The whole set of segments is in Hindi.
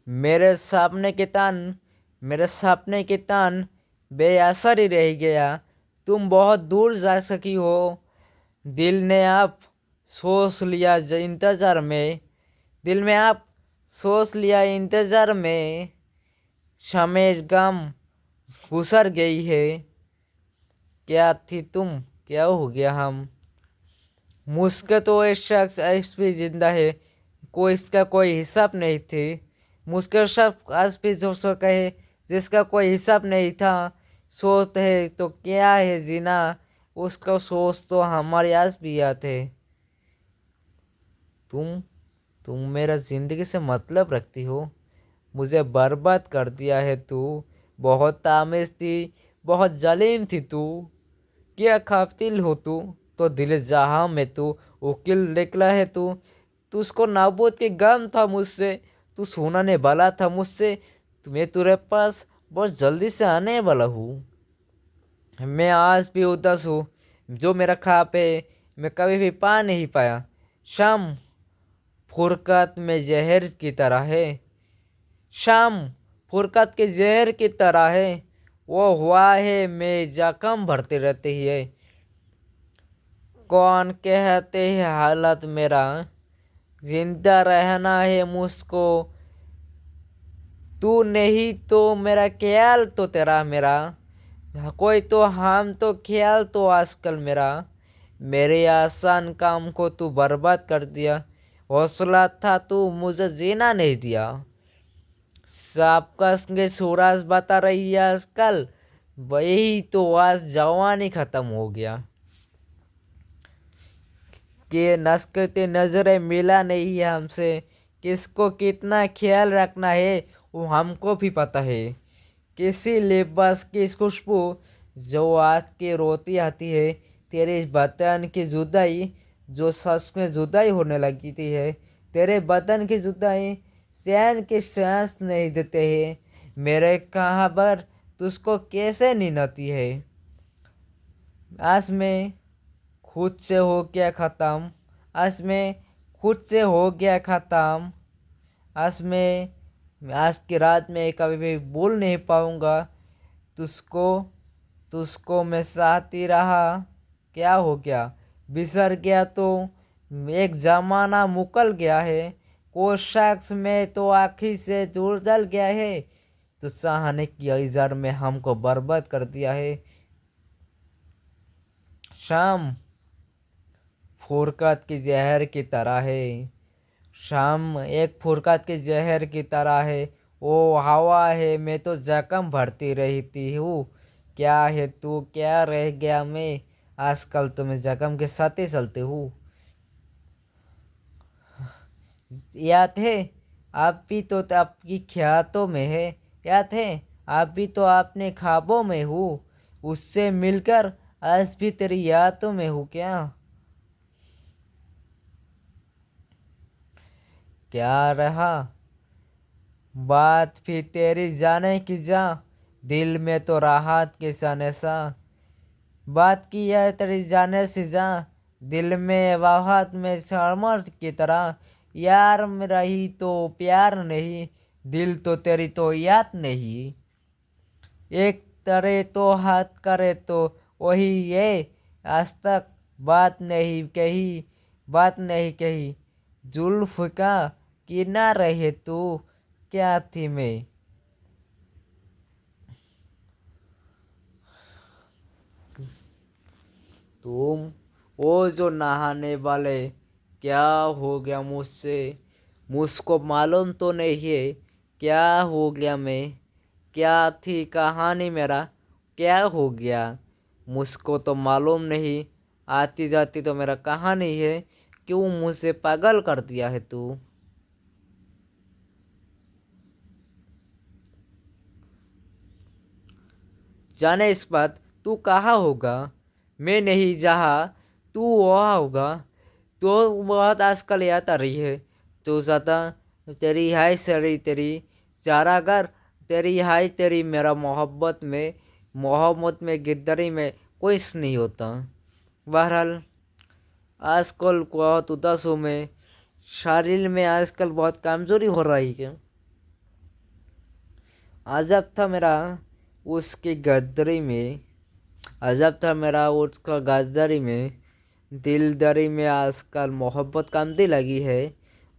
मेरे सपने के तान मेरे सपने के तान बेअसर ही रह गया। तुम बहुत दूर जा सकी हो। दिल ने आप सोच लिया इंतजार में। दिल में आप सोच लिया इंतजार में। समय गम गुजर गई है। क्या थी तुम, क्या हो गया हम। मुझके तो एक शख्स आज भी जिंदा है, कोई इसका कोई हिसाब नहीं थी। मुझके शख्स आज भी जो सो कहे जिसका कोई हिसाब नहीं था। सोच है तो क्या है जीना, उसका सोच तो हमारे आज भी याद है। तुम तुम मेरा जिंदगी से मतलब रखती हो। मुझे बर्बाद कर दिया है तू। बहुत तामीज़ थी, बहुत जालिम थी तू। क्या कातिल हो तू, तो दिल जहां में तू वकील निकला है तू। तू उसको नाबूद के गम था मुझसे, तू सुनाने वाला था मुझसे। मैं तेरे पास बहुत जल्दी से आने वाला हूँ। मैं आज भी उदास हूँ। जो मेरा ख्वाब है मैं कभी भी पा नहीं पाया। शाम फुरकत में जहर की तरह है। शाम फुरकत के जहर की तरह है। वो हुआ है मैं जख्म भरते रहते ही है। कौन कहते हैं हालत मेरा, जिंदा रहना है मुझको। तू नहीं तो मेरा ख्याल तो तेरा मेरा। कोई तो हम तो ख्याल तो आजकल मेरा। मेरे आसान काम को तू बर्बाद कर दिया। हौसला था तू मुझे जीना नहीं दिया। सबका संगे सूरज बता रही है आजकल, वही तो आज जवानी खत्म हो गया। कि नस्कते नजरें मिला नहीं है हमसे। किसको कितना ख्याल रखना है वो हमको भी पता है। किसी लिबास की खुशबू जो आज की रोती आती है। तेरे बदन की जुदाई जो सच में जुदाई होने लगी थी है। तेरे बदन की जुदाई चैन की सांस नहीं देते हैं। मेरे कहाँ पर तुझको कैसे नींद आती है। आज मैं खुद से हो गया ख़त्म। आज मैं खुद से हो गया ख़त्म। आज मैं आज की रात में कभी भी भूल नहीं पाऊँगा तुझको। तुझको मैं चाहती रहा, क्या हो गया, बिसर गया तो। एक ज़माना मुकल गया है। कोई शख्स में तो आँखी से जुड़ जल गया है। तो चाहने की इज़ार में हमको बर्बाद कर दिया है। शाम फुरकत की जहर की तरह है। शाम एक फुरकत के जहर की तरह है। वो हवा है मैं तो जख्म भरती रहती हूँ। क्या है तू, क्या रह गया मैं। आजकल तो मैं जख्म के साथ ही चलती हूँ। याद है आप भी तो आपकी ख्यातों में है। याद है आप भी तो अपने ख्वाबों में हूँ। उससे मिलकर आज भी तेरी यादों में हूँ क्या। क्या रहा बात भी तेरी जाने की जा। दिल में तो राहत के सन सा। बात की है तेरी जाने से जा। दिल में राहत में शर्मर की तरह। यार में रही तो प्यार नहीं, दिल तो तेरी तो याद नहीं। एक तरह तो हाथ करे तो वही ये। आज तक बात नहीं कही, बात नहीं कही। जुल्फ का कि ना रहे तू, क्या थी मैं। तुम वो जो नहाने वाले, क्या हो गया मुझसे। मुझको मालूम तो नहीं है क्या हो गया मैं। क्या थी कहानी मेरा, क्या हो गया। मुझको तो मालूम नहीं। आती जाती तो मेरा कहानी है। क्यों मुझसे पागल कर दिया है तू। जाने इस बात तू कहाँ होगा। मैं नहीं जहाँ तू वहाँ होगा। तो बहुत आजकल याद आ रही है। तो ज़्यादा तेरी हाय सरी तेरी चारागर। तेरी हाय तेरी मेरा मोहब्बत में गिरदरी में कोई नहीं होता। बहरहाल आजकल बहुत उदास हूँ मैं। शरीर में आजकल बहुत कमज़ोरी हो रही है। अजब था मेरा उसकी गद्दारी में, अजब था मेरा उसका गद्दारी में, दिलदारी में आजकल मोहब्बत कमती लगी है।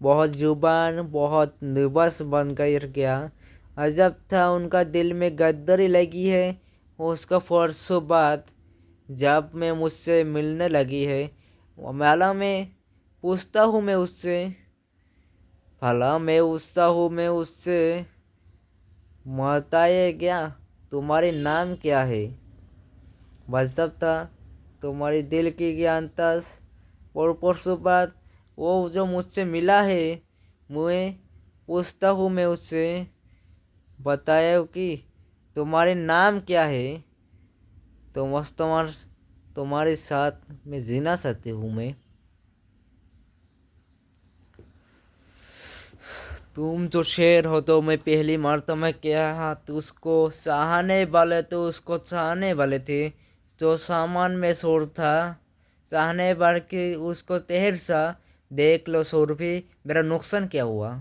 बहुत जुबान बहुत निबस बन कर गया। अजब था उनका दिल में गद्दारी लगी है। उसका परसों बाद जब मैं मुझसे मिलने लगी है, माला मैं पूछता हूँ मैं उससे, भला मैं पूछता हूँ मैं उससे, बताइए क्या तुम्हारे नाम क्या है। गजब था तुम्हारी दिल की ज्ञानतस। और परसों बाद वो जो मुझसे मिला है, मैं पूछता हूँ मैं उससे, बताया कि तुम्हारे नाम क्या है। तो बस तुम्हारे साथ मैं जीना चाहती हूँ मैं। तुम जो शेर हो तो मैं पहली मर्तबा क्या तो उसको चाहने वाले तो उसको चाहने वाले थे। जो सामान में शोर था, चाहने वाले के उसको तेहर सा। देख लो शोर भी मेरा नुकसान क्या हुआ।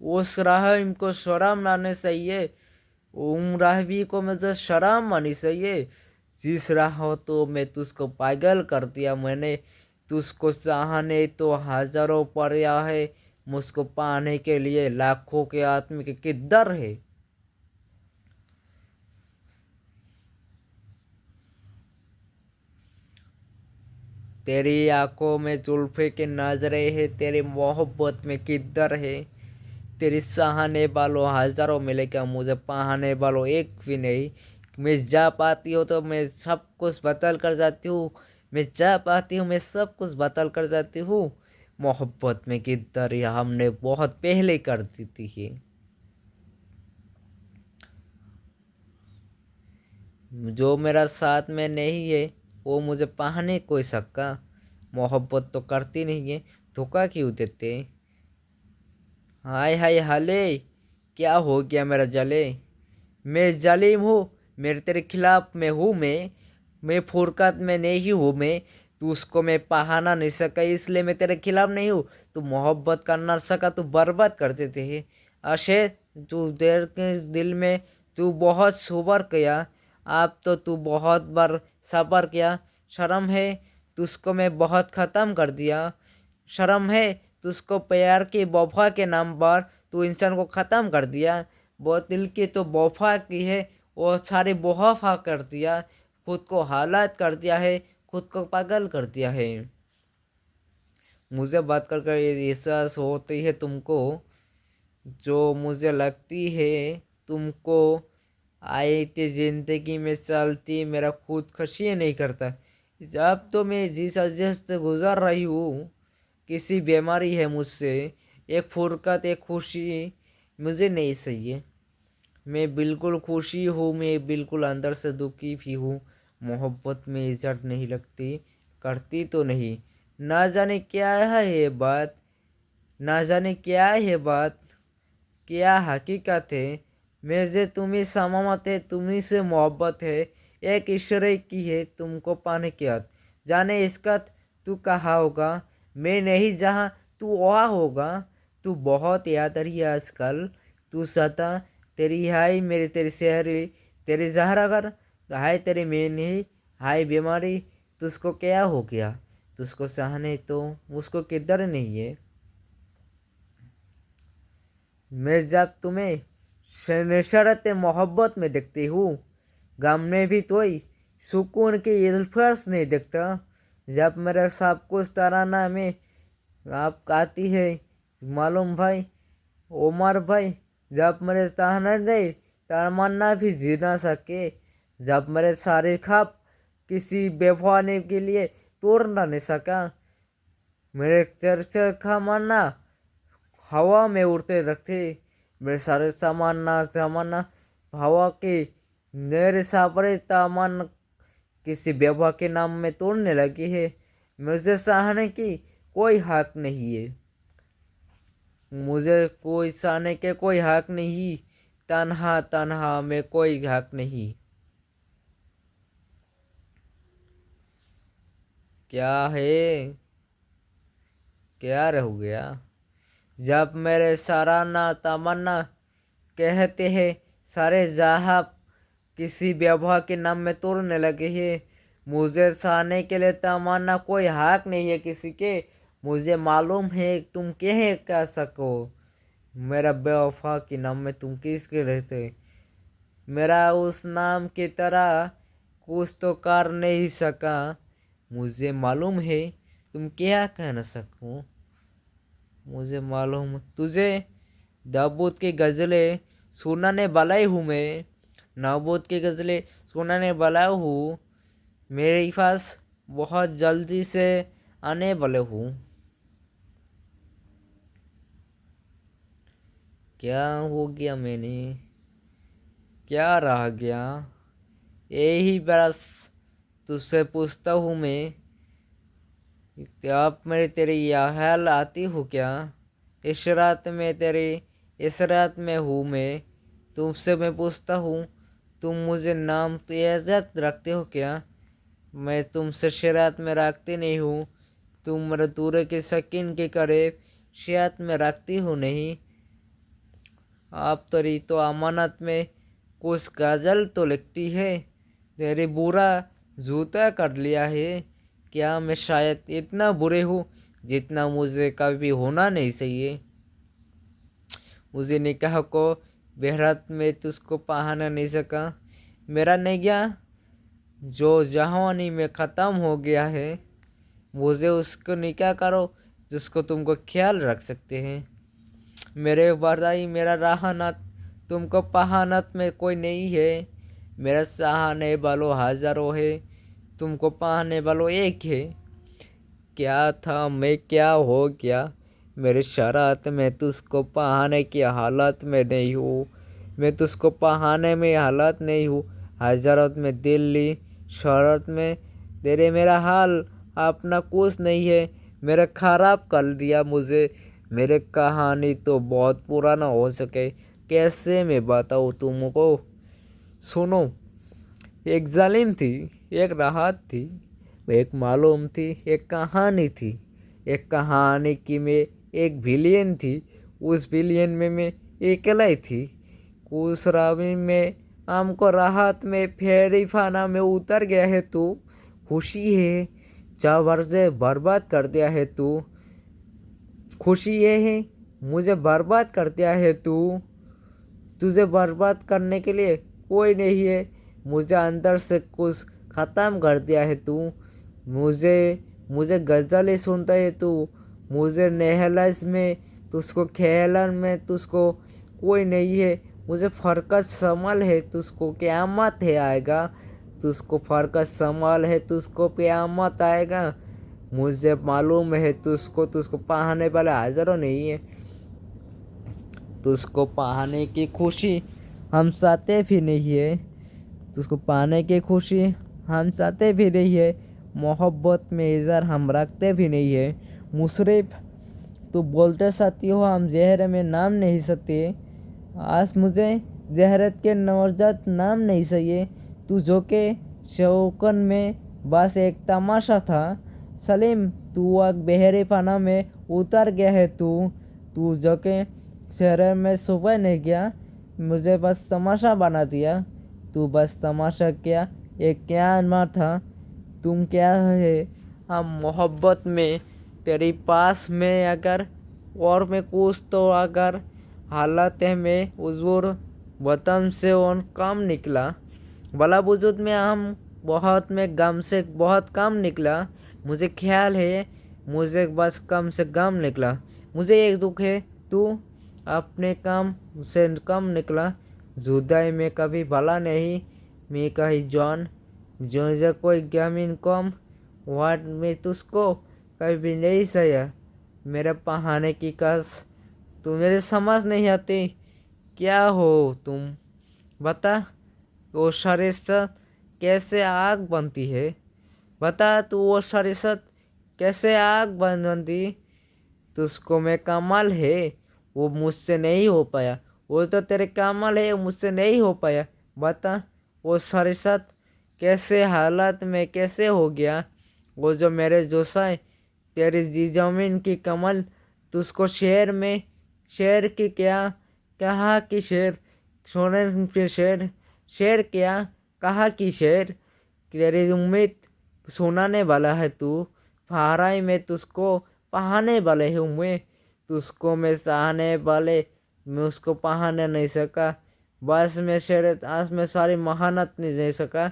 उस राहिम को शर्म आने चाहिए। उन राहबी को मुझे शर्म आनी चाहिए। जिस राह तो मैं तुझको पागल कर दिया मैंने। तुझको चाहने तो हजारों पर्या है, मुझको पाने के लिए लाखों के आदमी के किधर है। तेरी आंखों में जुल्फे के नजरे है, तेरी मोहब्बत में किधर है। तेरी चाहने वालों हजारों मिलेगा, मुझे पाने वालों एक भी नहीं। मैं जा पाती हूँ तो मैं सब कुछ बदल कर जाती हूँ। मैं जा पाती हूँ मैं सब कुछ बदल कर जाती हूँ। मोहब्बत में किधर है हमने बहुत पहले कर दी थी। जो मेरा साथ में नहीं है वो मुझे पाने कोई सक्का। मोहब्बत तो करती नहीं है, धोखा क्यों देते। हाय हाय हाले, क्या हो गया मेरा जले। मैं जालिम हूँ, मेरे तेरे खिलाफ में हूँ मैं फुरकत में नहीं हूँ मैं। तू उसको मैं पहाना नहीं सका इसलिए मैं तेरे खिलाफ नहीं हूँ। तू मोहब्बत करना सका तू बर्बाद कर देते है। अशे तू देर के दिल में तू बहुत सुबर किया। अब तो तू बहुत बार सबर किया। शर्म है, तुझको मैं बहुत ख़त्म कर दिया। शर्म है, तुझको प्यार की वफा के नाम पर तू इंसान को ख़त्म कर दिया। वो दिल की तो वफा की है, वो सारी वफा कर दिया। खुद को हालात कर दिया है, खुद को पागल कर दिया है। मुझे बात कर कर ये एहसास होती है तुमको, जो मुझे लगती है तुमको। आई थी जिंदगी में चलती मेरा खुद खशी नहीं करता। जब तो मैं जिस अजह से गुजर रही हूँ, किसी बीमारी है मुझसे। एक फुर्कत एक खुशी मुझे नहीं चाहिए। मैं बिल्कुल खुशी हूँ, मैं बिल्कुल अंदर से दुखी भी हूँ। मोहब्बत में इज्जत नहीं लगती, करती तो नहीं। ना जाने क्या है ये बात, ना जाने क्या है ये बात, क्या हकीकत है। मुझे तुम्ही समामत है, तुम्ही से मोहब्बत है। एक ईश्वर की है तुमको पाने की याद। जाने इसका तू कहाँ होगा, मैं नहीं जहाँ तू वहाँ होगा। तू बहुत याद रही है आजकल। तू सता तेरी हाय मेरी तेरी शहरी, तेरी जहरा घर, हाय तेरी मैंने, हाय बीमारी। तुझको क्या हो गया, तुझको चाहने तो उसको किधर नहीं है। मैं जब तुम्हें नशरत मोहब्बत में देखती हूँ, गम में भी तो ही सुकून की इल्फर्स नहीं देखता। जब मेरे सब कुछ तराना में आप आती है, मालूम भाई, उमर भाई, जब मेरे ताहना दे तमन्ना भी जी ना सके। जब मेरे सारे ख्वाब किसी बेफाने के लिए तोड़ ना नहीं सका। मेरे चर्चा खा मानना हवा में उड़ते रखते। मेरे सारे सामान हवा के मेरे सारे सामान किसी बेवा के नाम में तोड़ने लगी है। मुझे सहने की कोई हक नहीं है, मुझे कोई सहने के कोई हक नहीं। तन्हा तन्हा में कोई हक नहीं। क्या है, क्या रह गया। जब मेरे सराहना तमन्ना कहते हैं सारे जहाँ किसी व्यवहार के नाम में तोड़ने लगे हैं। मुझे सहने के लिए तमन्ना कोई हक नहीं है किसी के। मुझे मालूम है तुम कह सको। मेरा बेवफा के नाम में तुम किसके रहते। मेरा उस नाम की तरह कुछ तो कर नहीं सका। मुझे मालूम है तुम क्या कह न सको। मुझे मालूम तुझे दाऊद की गज़लें सुनाने वाला ही हूँ मैं। दाऊद की गज़लें सुनाने वाला हूँ। मेरे पास बहुत जल्दी से आने वाले हूँ। क्या हो गया मैंने, क्या रह गया। यही बस तुझसे पूछता हूँ मैं, अब मेरी तेरी ख्याल आती हो क्या। इस रात में हूँ मैं। तुमसे मैं पूछता हूँ तुम मुझे नाम तो इज्जत रखते हो क्या। मैं तुमसे शरारत में रखती नहीं हूँ। तुम मेरे दूर के शकीन के करीब शायद में रखती हो नहीं। आप तेरी तो अमानत में कुछ गज़ल तो लिखती है। तेरे बुरा जूता कर लिया है। क्या मैं शायद इतना बुरे हूँ जितना मुझे कभी होना नहीं चाहिए। मुझे निकाह को बेहरत में तुझको पहना नहीं सका। मेरा नेगिया जो जवानी में ख़त्म हो गया है, मुझे उसको निकाह करो जिसको तुमको ख्याल रख सकते हैं। मेरे बरदाई मेरा राहनत तुमको पहानत में कोई नहीं है। मेरा सहाने वालों हज़ारों है, तुमको पाने वालों एक है। क्या था मैं क्या हो गया। मेरे शरारत में तुझको पहाने की हालत में नहीं हूँ। मैं तुझको पहाने में हालत नहीं हूँ। हजरत में दिल्ली शरत में तेरे मेरा हाल अपना कुछ नहीं है। मेरा ख़राब कर दिया मुझे। मेरे कहानी तो बहुत पुराना हो सके, कैसे मैं बताऊँ तुमको। सुनो, एक जालिम थी, एक राहत थी, एक मालूम थी, एक कहानी थी। एक कहानी की मैं एक विलियन थी। उस विलियन में मैं अकेला ही थी। उस रावी में हमको राहत में फेरी फाना में उतर गया है तू। खुशी है 4 वर्षे बर्बाद कर दिया है तू। खुशी ये है मुझे बर्बाद कर दिया है तू। तुझे बर्बाद करने के लिए कोई नहीं है। मुझे अंदर से कुछ ख़त्म कर दिया है तू। मुझे मुझे गज़लें सुनता है तू। मुझे नहलस में तुझको ख्यालन में तुझको कोई नहीं है। मुझे फ़रकत संभल है तुझको क़यामत है आएगा। तुझको फ़रकत संभल है तुझको क़यामत आएगा। मुझे मालूम है तुझको पाने वाला हज़ारों नहीं है। तुझको पाने की खुशी हम चाहते भी नहीं है। तुझको पाने की खुशी हम चाहते भी नहीं है। मोहब्बत में इज़हार हम रखते भी नहीं है। मुशर्रिफ तू बोलते साथी हो हम जहर में नाम नहीं सकते। आज मुझे जहरत के नवजात नाम नहीं चाहिए। तू जो के शौकन में बस एक तमाशा था। सलीम तू अब बहरे पाना में उतर गया है तू जो के शहर में सुबह नहीं गया। मुझे बस तमाशा बना दिया। तू बस तमाशा किया। ये क्या ना था। तुम क्या है। हम मोहब्बत में तेरी पास में अगर और में कुछ तो अगर हालत में हुजूर वतन से उन कम निकला। भला वजूद में हम बहुत में गम से बहुत कम निकला। मुझे ख्याल है मुझे बस कम से कम निकला। मुझे एक दुख है तू अपने काम से कम निकला। जुदाई में कभी भला नहीं मैं कहीं जॉन जो कोई गमीन कम वाट में तुझको कभी नहीं सया। मेरे पहाने की कस तू मेरे समझ नहीं आती। क्या हो तुम बता। वो शरीसत कैसे आग बनती है। बता तू वो शरीसत कैसे आग बनती। तुझको मैं कमाल है वो मुझसे नहीं हो पाया। वो तो तेरे कमाल है मुझसे नहीं हो पाया। बता वो शरीसत कैसे हालत में कैसे हो गया। वो जो मेरे जोसा है तेरी जी जमीन की कमल तुझको शेर में शेर की क्या कहा कि शेर सोने पे शेर, शेर क्या कहा कि शेर तेरी उम्मीद सुनाने वाला है तू, फहराई में तुझको पहाने वाले हूँ मैं, तुझको मैं सहाने वाले मैं उसको पहाने नहीं सका, बस में शेर आज में सारी महानत नहीं दे सका,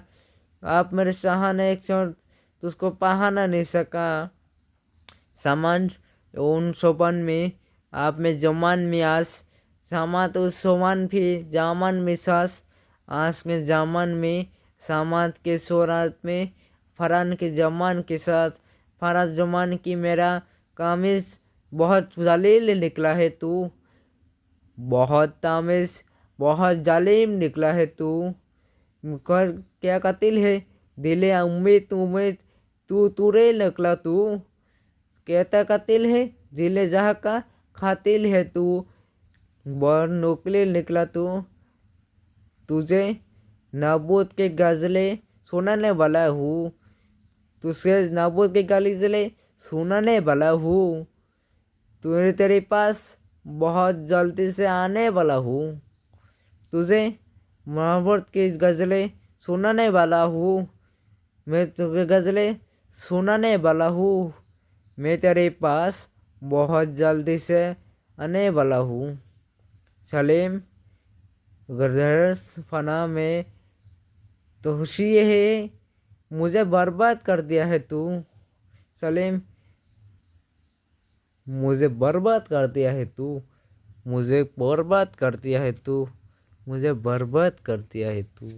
आप मेरे सहाने एक क्षण तुझको पहाना नहीं सका, सामान उन सोबन में आप में जमान में आस, सामात उस सोमान भी जामान में सास, आस में जामान में सामात के सोरात में, फरान के जमान के साथ, फराज जमान की मेरा कामिज बहुत जलील निकला है तू, बहुत तामिज बहुत जालिम निकला है तू, कर क्या कातिल है दिले उम्मीद उम्मीद तू तुरे निकला तू, कहता कातिल है जिले जहाँ का खातिल है तू, बहुत नुकले निकला तू, तुझे नाबूद के गज़ले सुनाने वाला हूँ, तुझे नाबूद के गज़ले सुनाने वाला हूँ, तुझे तेरे पास बहुत जल्दी से आने वाला हूँ, तुझे मोहब्बत की गज़लें सुनाने वाला हूँ, मैं तुझे गज़लें सुनाने वाला हूँ, मैं तेरे पास बहुत जल्दी से आने वाला हूँ। सलीम गरज फना में तो खुशी है मुझे बर्बाद कर दिया है तू, सलीम मुझे बर्बाद कर दिया है तू, मुझे बर्बाद कर दिया है तू, मुझे बर्बाद कर दिया है तू।